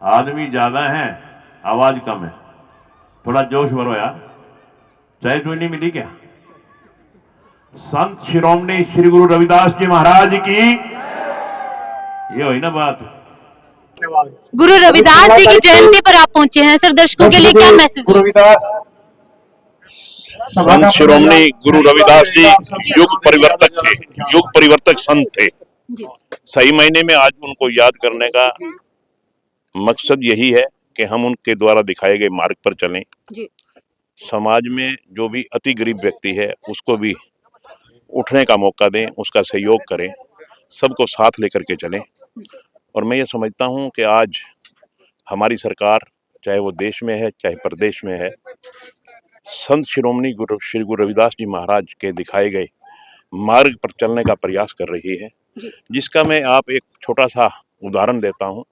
आदमी ज्यादा है, आवाज कम है, थोड़ा जोश भरो यार। चाय तो नहीं मिली क्या? संत शिरोमणि श्री गुरु रविदास जी महाराज की ये हुई ना बात। गुरु रविदास जी की जयंती पर आप पहुंचे हैं सर, दर्शकों के लिए क्या मैसेज है? रविदास संत शिरोमणि गुरु रविदास जी युग परिवर्तक थे, युग परिवर्तक संत थे। जी सही मायने में आज उनको याद करने का मकसद यही है कि हम उनके द्वारा दिखाए गए मार्ग पर चलें। जी समाज में जो भी अति गरीब व्यक्ति है उसको भी उठने का मौका दें, उसका सहयोग करें, सबको साथ लेकर के चलें। और मैं ये समझता हूँ कि आज हमारी सरकार, चाहे वो देश में है चाहे प्रदेश में है, संत शिरोमणि गुरु श्री गुरु रविदास जी महाराज के दिखाए गए मार्ग पर चलने का प्रयास कर रही है, जिसका मैं आप एक छोटा सा उदाहरण देता हूँ।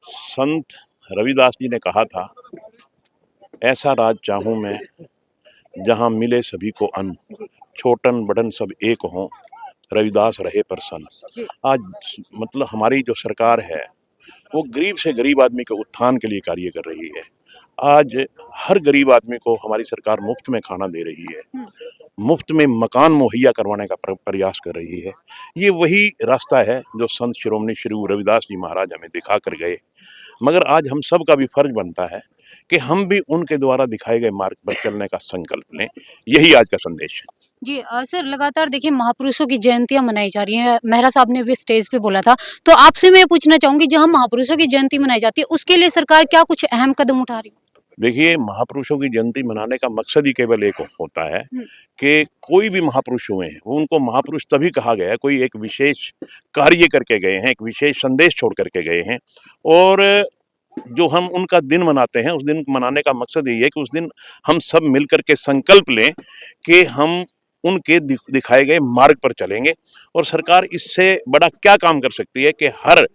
संत रविदास जी ने कहा था, ऐसा राज चाहूँ मैं जहाँ मिले सभी को अन्न, छोटन बड़न सब एक हों, रविदास रहे प्रसन्न। आज मतलब हमारी जो सरकार है वो गरीब से गरीब आदमी के उत्थान के लिए कार्य कर रही है। आज हर गरीब आदमी को हमारी सरकार मुफ्त में खाना दे रही है, मुफ्त में मकान मुहैया करवाने का प्रयास कर रही है। ये वही रास्ता है जो संत शिरोमणि श्री गुरु रविदास जी महाराज हमें दिखा कर गए। मगर आज हम सब का भी फर्ज बनता है कि हम भी उनके द्वारा दिखाए गए मार्ग पर चलने का संकल्प लें। यही आज का संदेश है। जी सर, लगातार देखिए महापुरुषों की जयंतियां मनाई जा रही हैं। मेहरा साहब ने भी स्टेज पे बोला था, तो आपसे मैं पूछना चाहूंगी, जहां महापुरुषों की जयंती मनाई जाती है उसके लिए सरकार क्या कुछ अहम कदम उठा रही है? देखिए, महापुरुषों की जयंती मनाने का मकसद ही केवल एक होता है कि कोई भी महापुरुष हुए हैं, उनको महापुरुष तभी कहा गया है, कोई एक विशेष कार्य करके गए हैं, एक विशेष संदेश छोड़ करके गए हैं। और जो हम उनका दिन मनाते हैं, उस दिन मनाने का मकसद यही है कि उस दिन हम सब मिलकर के संकल्प लें कि हम उनके दिखाए गए मार्ग पर चलेंगे। और सरकार इससे बड़ा क्या काम कर सकती है कि हर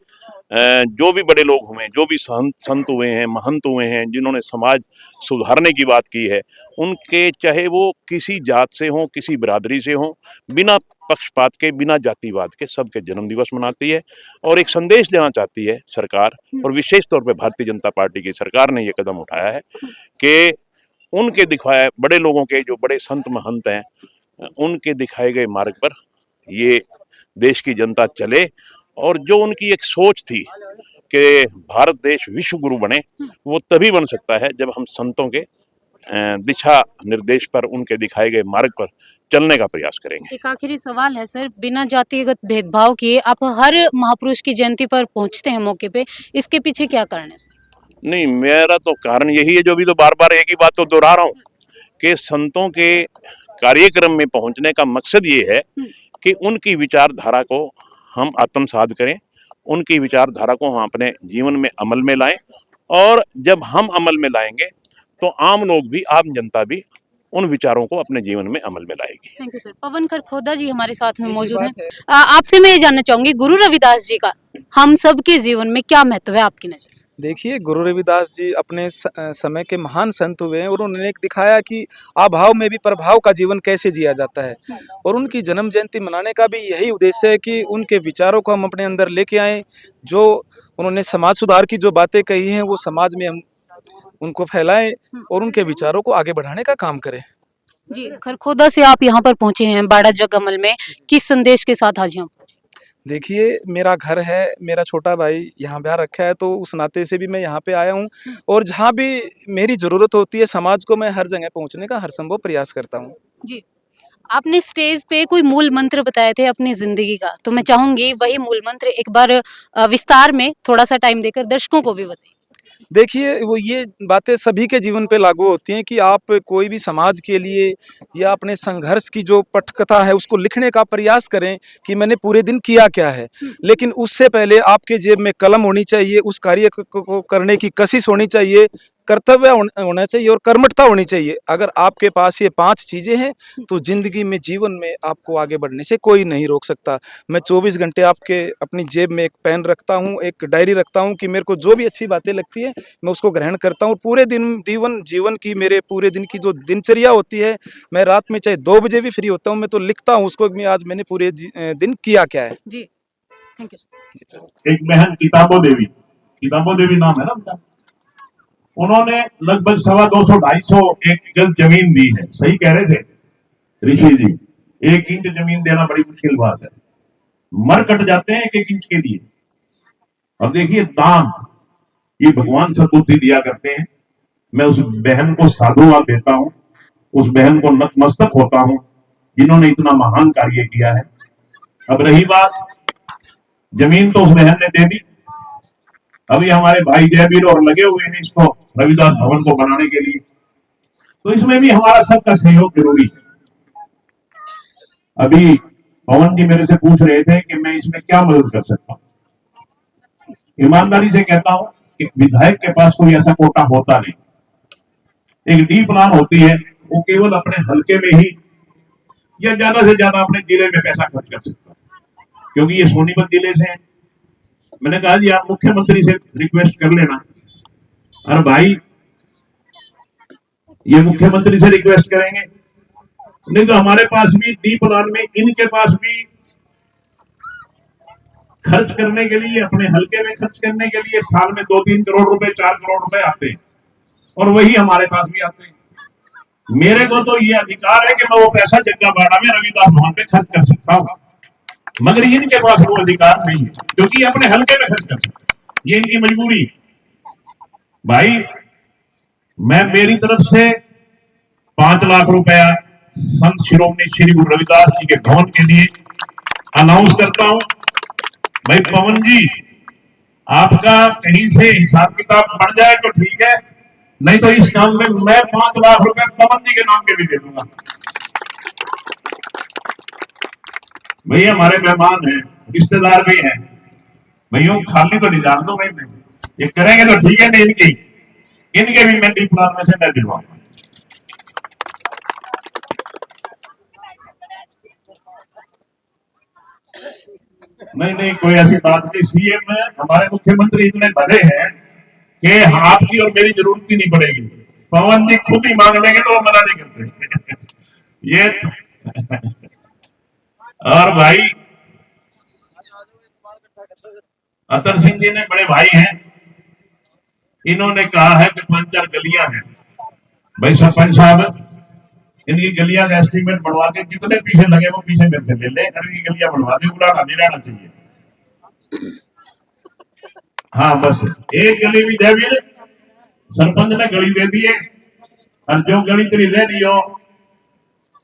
जो भी बड़े लोग हुए, जो भी संत हुए हैं, महंत हुए हैं, जिन्होंने समाज सुधारने की बात की है, उनके चाहे वो किसी जात से हों, किसी बिरादरी से हों, बिना पक्षपात के, बिना जातिवाद के सबके जन्म दिवस मनाती है और एक संदेश देना चाहती है सरकार। और विशेष तौर पे भारतीय जनता पार्टी की सरकार ने ये कदम उठाया है कि उनके दिखाए बड़े लोगों के, जो बड़े संत महंत हैं, उनके दिखाए गए मार्ग पर ये देश की जनता चले। और जो उनकी एक सोच थी कि भारत देश विश्व गुरु बने, वो तभी बन सकता है जब हम संतों के दिशा निर्देश पर, उनके दिखाए गए मार्ग पर चलने का प्रयास करेंगे। एक आखिरी सवाल है सर, बिना जातिगत भेदभाव किए आप हर महापुरुष की जयंती पर पहुंचते हैं मौके पे, इसके पीछे क्या कारण है सर? नहीं, मेरा तो कारण यही है, जो भी तो बार बार एक ही बात तो दोहरा रहा हूँ कि संतों के कार्यक्रम में पहुंचने का मकसद ये है कि उनकी विचारधारा को हम आत्मसात करें, उनकी विचारधारा को हम अपने जीवन में अमल में लाएं। और जब हम अमल में लाएंगे तो आम लोग भी, आम जनता भी उन विचारों को अपने जीवन में अमल में लाएगी। Thank you sir. Pawan Kharkhoda ji हमारे साथ में मौजूद हैं। आपसे मैं ये जानना चाहूंगी, गुरु रविदास जी का हम सब के जीवन में क्या महत्व है आपकी नजर? देखिए, गुरु रविदास जी अपने समय के महान संत हुए हैं और उन्होंने एक दिखाया कि अभाव में भी प्रभाव का जीवन कैसे जिया जाता है। और उनकी जन्म जयंती मनाने का भी यही उद्देश्य है कि उनके विचारों को हम अपने अंदर लेके आएं। जो उन्होंने समाज सुधार की जो बातें कही हैं वो समाज में हम उनको फैलाएं और उनके विचारों को आगे बढ़ाने का काम करें। जी, खरखोदा से आप यहाँ पर पहुंचे हैं बाड़ा जगमल में, किस संदेश के साथ आज यहाँ? देखिए, मेरा घर है, मेरा छोटा भाई यहाँ ब्याह रखा है, तो उस नाते से भी मैं यहाँ पे आया हूँ। और जहाँ भी मेरी ज़रूरत होती है समाज को, मैं हर जगह पहुँचने का हर संभव प्रयास करता हूँ। जी, आपने स्टेज पे कोई मूल मंत्र बताए थे अपनी जिंदगी का, तो मैं चाहूंगी वही मूल मंत्र एक बार विस्तार में थोड़ा सा टाइम देकर दर्शकों को भी बताइए। देखिए, वो ये बातें सभी के जीवन पे लागू होती हैं कि आप कोई भी समाज के लिए या अपने संघर्ष की जो पटकथा है उसको लिखने का प्रयास करें कि मैंने पूरे दिन किया क्या है। लेकिन उससे पहले आपके जेब में कलम होनी चाहिए, उस कार्य को करने की कशिश होनी चाहिए, कर्तव्य होना चाहिए और कर्मठता होनी चाहिए। अगर आपके पास ये 5 चीज़ें हैं तो ज़िंदगी में, जीवन में आपको आगे बढ़ने से कोई नहीं रोक सकता। मैं 24 घंटे आपके अपनी जेब में एक पेन रखता हूँ, एक डायरी रखता हूँ कि मेरे को जो भी अच्छी बातें लगती है मैं उसको ग्रहण करता हूँ। पूरे दिन जीवन की, मेरे पूरे दिन की जो दिनचर्या होती है, मैं रात में चाहे 2 बजे भी फ्री होता हूँ, मैं तो लिखता हूँ उसको कि आज मैंने पूरे दिन किया क्या है। जी, थैंक यू। एक बहन किताबो देवी किताबों देवी नाम है ना उनका। उन्होंने लगभग 250-250 एकड़ जमीन दी है। सही कह रहे थे ऋषि जी, 1 इंच जमीन देना बड़ी मुश्किल बात है, मर कट जाते हैं 1-1 इंच के लिए। और देखिए दान, ये भगवान सद्बुद्धि दिया करते हैं। मैं उस बहन को साधुवाद देता हूं, उस बहन को नतमस्तक होता हूं जिन्होंने इतना महान कार्य किया है। अब रही बात, जमीन तो उस बहन ने दे दी, अभी हमारे भाई जयवीर और लगे हुए हैं इसको रविदास भवन को बनाने के लिए, तो इसमें भी हमारा सबका सहयोग जरूरी है। अभी पवन जी मेरे से पूछ रहे थे कि मैं इसमें क्या मदद कर सकता हूं। ईमानदारी से कहता हूं कि विधायक के पास कोई ऐसा कोटा होता नहीं। एक डी प्लान होती है, वो केवल अपने हलके में ही या ज्यादा से ज्यादा अपने जिले में पैसा खर्च कर सकता है, क्योंकि ये सोनीपत जिले से है। मैंने कहा जी आप मुख्यमंत्री से रिक्वेस्ट कर लेना। अरे भाई ये मुख्यमंत्री से रिक्वेस्ट करेंगे, नहीं तो हमारे पास भी डी प्लान में इनके पास भी खर्च करने के लिए, अपने हलके में खर्च करने के लिए साल में 2-3 करोड़ रुपए, 4 करोड़ रुपए आते हैं, और वही हमारे पास भी आते हैं। मेरे को तो ये अधिकार है कि मैं वो पैसा जग्गाबाड़ा में रविदास भवन पे खर्च कर सकता हूं, मगर इनके पास वो अधिकार नहीं है, क्योंकि ये अपने हलके में खर्च कर सकते हैं, ये इनकी मजबूरी है। भाई मैं मेरी तरफ से 5 लाख रुपया संत शिरोमणि श्री गुरु रविदास जी के भवन के लिए अनाउंस करता हूं। भाई पवन जी, आपका कहीं से हिसाब किताब बढ़ जाए तो ठीक है, नहीं तो इस काम में मैं 5 लाख रुपए पवन जी के नाम के भी दे दूंगा। भैया हमारे मेहमान हैं, रिश्तेदार भी हैं, भैया खाली तो नहीं जान दो भाई, ये करेंगे तो ठीक है, नहीं इनके भी मैं डी प्लान में से मैं दिलवाऊंगा। नहीं कोई ऐसी बात नहीं। सीएम हमारे मुख्यमंत्री इतने भले हैं कि आपकी और मेरी जरूरत ही नहीं पड़ेगी, पवन जी खुद ही मांग लेंगे तो वो मना नहीं करते। ये और भाई अतर सिंह जी ने बड़े भाई हैं, इन्होंने कहा है कि 5-4 गलियां हैं। भाई सरपंच साहब, इनकी गलियां का एस्टीमेट बनवा के जितने पीछे लगे वो पीछे मेरे से ले ले, इनकी गलियां बनवा दे, बुलाना नहीं रहना चाहिए। हाँ बस एक गली भी जयवीर सरपंच ने गली दे दी है, और जो गली तेरी रह रही हो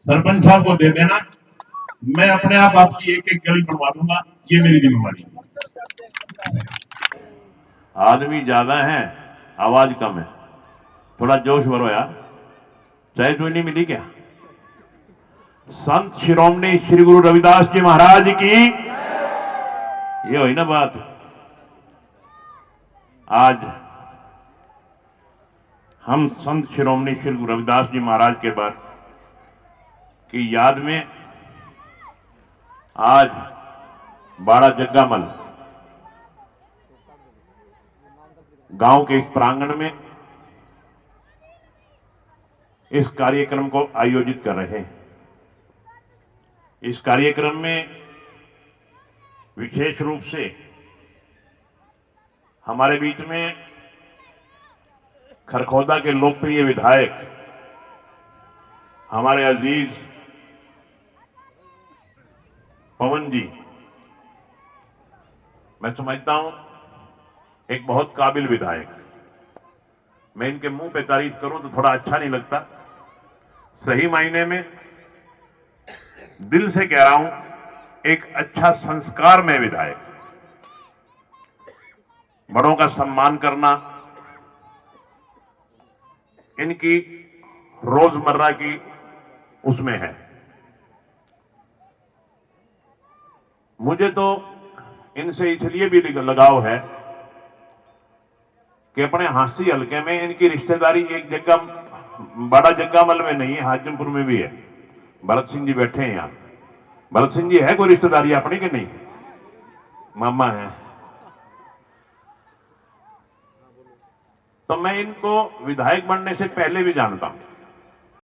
सरपंच साहब को दे देना, मैं अपने आप आपकी एक गली बनवा दूंगा, ये मेरी जिम्मेवारी है। आदमी ज्यादा है, आवाज कम है, थोड़ा जोश भरो यार। चाय तो नहीं मिली क्या? संत शिरोमणि श्री गुरु रविदास जी महाराज की ये हुई ना बात। आज हम संत शिरोमणि श्री गुरु रविदास जी महाराज के बाद की याद में आज बाड़ा जग्गामल गांव के इस प्रांगण में इस कार्यक्रम को आयोजित कर रहे हैं। इस कार्यक्रम में विशेष रूप से हमारे बीच में खरखौदा के लोकप्रिय विधायक हमारे अजीज पवन जी, मैं समझता हूं एक बहुत काबिल विधायक। मैं इनके मुंह पे तारीफ करूं तो थोड़ा अच्छा नहीं लगता, सही मायने में दिल से कह रहा हूं, एक अच्छा संस्कार में विधायक, बड़ों का सम्मान करना इनकी रोजमर्रा की उसमें है। मुझे तो इनसे इसलिए भी लगाव है कि अपने हांसी हलके में इनकी रिश्तेदारी एक जगह बड़ा जग्गामल में नहीं है, हाजिमपुर में भी है। भरत सिंह जी बैठे हैं यहां। भरत सिंह जी है कोई रिश्तेदारी अपनी के नहीं? मामा है। तो मैं इनको विधायक बनने से पहले भी जानता हूं।